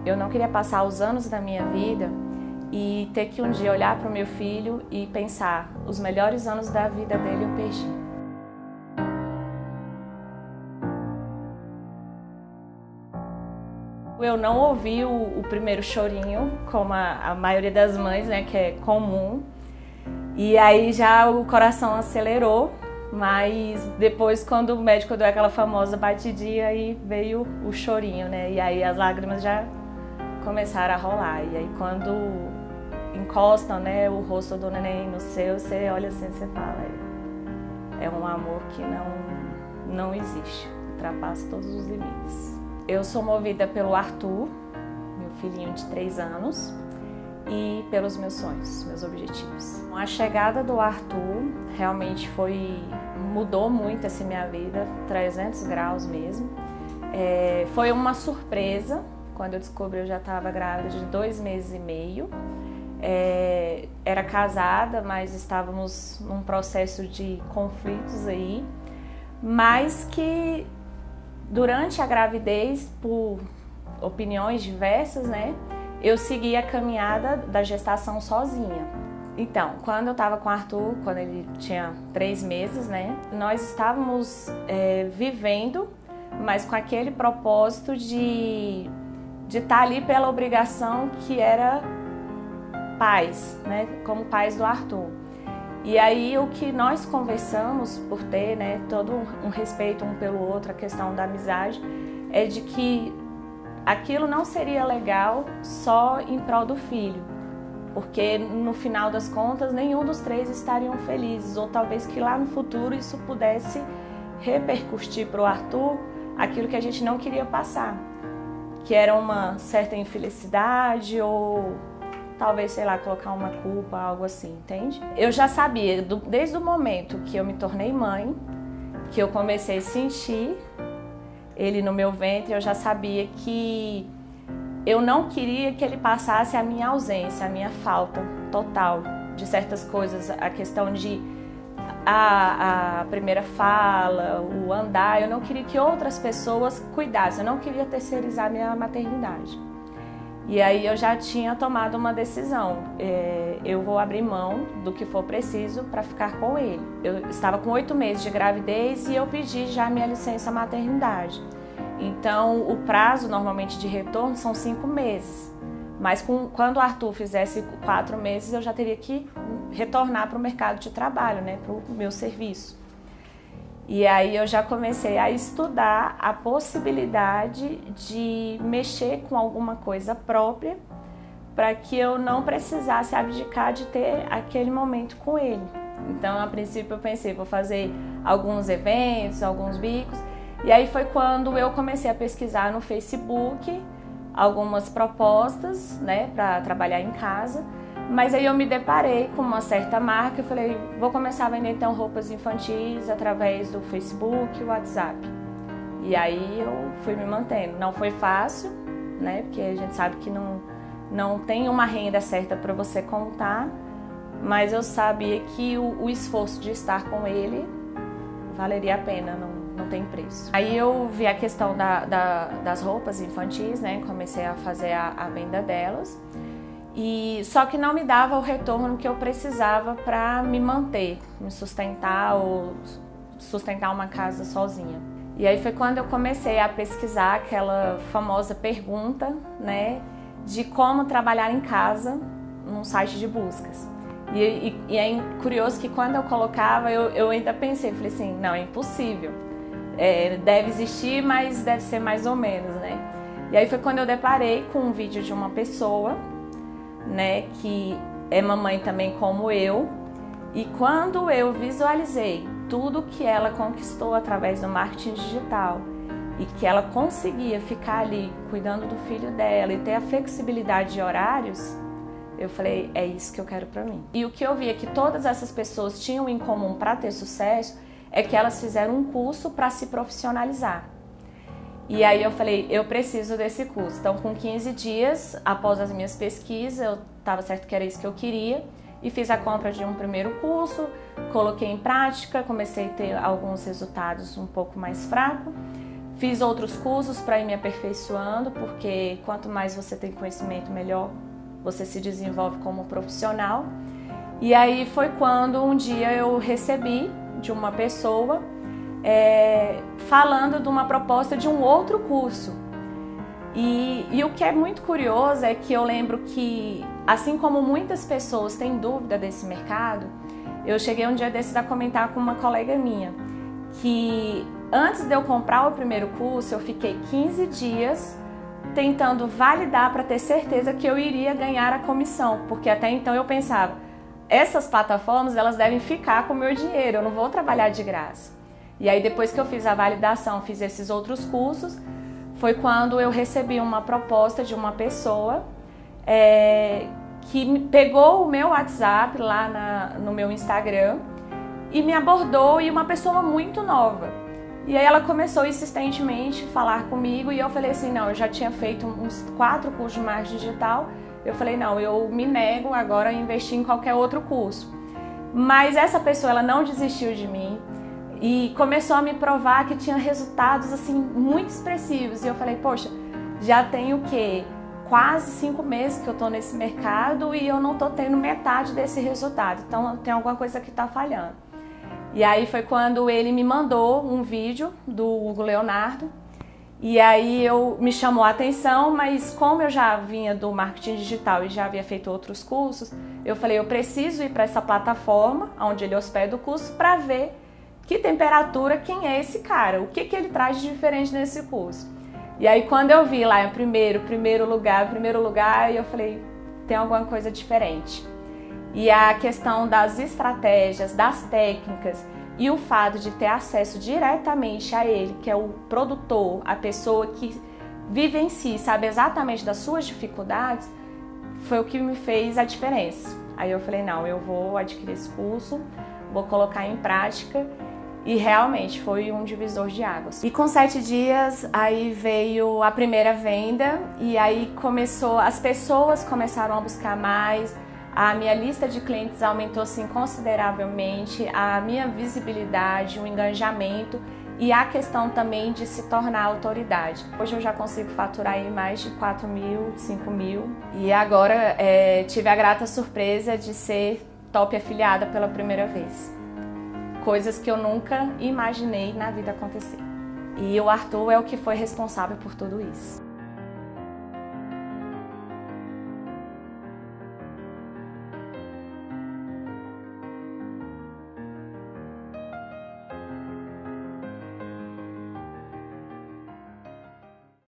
Eu não queria passar os anos da minha vida e ter que um dia olhar para o meu filho e pensar, os melhores anos da vida dele eu perdi. Eu não ouvi o primeiro chorinho, como a maioria das mães, né, que é comum. E aí já o coração acelerou, mas depois quando o médico deu aquela famosa batidinha, aí veio o chorinho, né? E aí as lágrimas já começaram a rolar. E aí quando encostam, né, o rosto do neném no seu, você olha assim, você fala, é um amor que não existe, ultrapassa todos os limites. Eu sou movida pelo Arthur, meu filhinho de 3 anos, e pelos meus sonhos, meus objetivos. A chegada do Arthur realmente mudou muito assim, minha vida, 300 graus mesmo. Foi uma surpresa, quando eu descobri eu já estava grávida de 2 meses e meio. Era casada, mas estávamos num processo de conflitos aí, mas que durante a gravidez, por opiniões diversas, né, eu segui a caminhada da gestação sozinha. Então, quando eu estava com o Arthur, quando ele tinha 3 meses, né, nós estávamos vivendo, mas com aquele propósito de estar ali pela obrigação que era pais, né, como pais do Arthur. E aí o que nós conversamos por ter, né, todo um respeito um pelo outro, a questão da amizade, é de que aquilo não seria legal só em prol do filho, porque no final das contas nenhum dos 3 estariam felizes, ou talvez que lá no futuro isso pudesse repercutir para o Arthur aquilo que a gente não queria passar, que era uma certa infelicidade ou talvez, sei lá, colocar uma culpa, algo assim, entende? Eu já sabia, desde o momento que eu me tornei mãe, que eu comecei a sentir ele no meu ventre, eu já sabia que eu não queria que ele passasse a minha ausência, a minha falta total de certas coisas, a questão de a primeira fala, o andar, eu não queria que outras pessoas cuidassem, eu não queria terceirizar a minha maternidade. E aí eu já tinha tomado uma decisão, eu vou abrir mão do que for preciso para ficar com ele. Eu estava com 8 meses de gravidez e eu pedi já minha licença maternidade. Então o prazo normalmente de retorno são 5 meses, mas quando o Arthur fizesse 4 meses eu já teria que retornar para o mercado de trabalho, né, para o meu serviço. E aí eu já comecei a estudar a possibilidade de mexer com alguma coisa própria para que eu não precisasse abdicar de ter aquele momento com ele. Então, a princípio eu pensei, vou fazer alguns eventos, alguns bicos. E aí foi quando eu comecei a pesquisar no Facebook algumas propostas, né, para trabalhar em casa. Mas aí eu me deparei com uma certa marca e falei, vou começar a vender então roupas infantis através do Facebook e WhatsApp. E aí eu fui me mantendo. Não foi fácil, né? Porque a gente sabe que não tem uma renda certa para você contar, mas eu sabia que o esforço de estar com ele valeria a pena, não tem preço. Aí eu vi a questão das roupas infantis, né? Comecei a fazer a venda delas. Só que não me dava o retorno que eu precisava para me manter, me sustentar ou sustentar uma casa sozinha. E aí foi quando eu comecei a pesquisar aquela famosa pergunta, né, de como trabalhar em casa num site de buscas. E é curioso que quando eu colocava, eu ainda pensei, falei assim, não, é impossível. Deve existir, mas deve ser mais ou menos, né? E aí foi quando eu deparei com um vídeo de uma pessoa, né, que é mamãe também como eu, e quando eu visualizei tudo que ela conquistou através do marketing digital e que ela conseguia ficar ali cuidando do filho dela e ter a flexibilidade de horários, eu falei, é isso que eu quero para mim. E o que eu via que todas essas pessoas tinham em comum para ter sucesso é que elas fizeram um curso para se profissionalizar. E aí eu falei, eu preciso desse curso. Então, com 15 dias, após as minhas pesquisas, eu estava certo que era isso que eu queria e fiz a compra de um primeiro curso, coloquei em prática, comecei a ter alguns resultados um pouco mais fracos. Fiz outros cursos para ir me aperfeiçoando, porque quanto mais você tem conhecimento, melhor você se desenvolve como profissional. E aí foi quando um dia eu recebi de uma pessoa falando de uma proposta de um outro curso. E o que é muito curioso é que eu lembro que, assim como muitas pessoas têm dúvida desse mercado, eu cheguei um dia desses a comentar com uma colega minha que antes de eu comprar o primeiro curso, eu fiquei 15 dias tentando validar para ter certeza que eu iria ganhar a comissão, porque até então eu pensava, essas plataformas elas devem ficar com o meu dinheiro, eu não vou trabalhar de graça. E aí depois que eu fiz a validação, fiz esses outros cursos, foi quando eu recebi uma proposta de uma pessoa que pegou o meu WhatsApp lá no meu Instagram e me abordou, e uma pessoa muito nova. E aí ela começou insistentemente a falar comigo e eu falei assim, não, eu já tinha feito uns 4 cursos de marketing digital, eu falei, não, eu me nego agora a investir em qualquer outro curso. Mas essa pessoa, ela não desistiu de mim e começou a me provar que tinha resultados assim muito expressivos. E eu falei, poxa, já tenho o quê? Quase 5 meses que eu tô nesse mercado e eu não tô tendo metade desse resultado, então tem alguma coisa que tá falhando. E aí foi quando ele me mandou um vídeo do Hugo Leonardo, e aí me chamou a atenção, mas como eu já vinha do marketing digital e já havia feito outros cursos, eu falei, eu preciso ir para essa plataforma onde ele hospeda o curso para ver que temperatura, quem é esse cara, o que ele traz de diferente nesse curso. E aí quando eu vi lá em primeiro lugar, eu falei, tem alguma coisa diferente. E a questão das estratégias, das técnicas e o fato de ter acesso diretamente a ele, que é o produtor, a pessoa que vive em si, sabe exatamente das suas dificuldades, foi o que me fez a diferença. Aí eu falei, não, eu vou adquirir esse curso, vou colocar em prática, e realmente foi um divisor de águas. E com 7 dias, aí veio a primeira venda, e aí as pessoas começaram a buscar mais, a minha lista de clientes aumentou assim consideravelmente, a minha visibilidade, o engajamento e a questão também de se tornar autoridade. Hoje eu já consigo faturar aí mais de 4 mil, 5 mil, e agora tive a grata surpresa de ser top afiliada pela primeira vez. Coisas que eu nunca imaginei na vida acontecer. E o Arthur é o que foi responsável por tudo isso.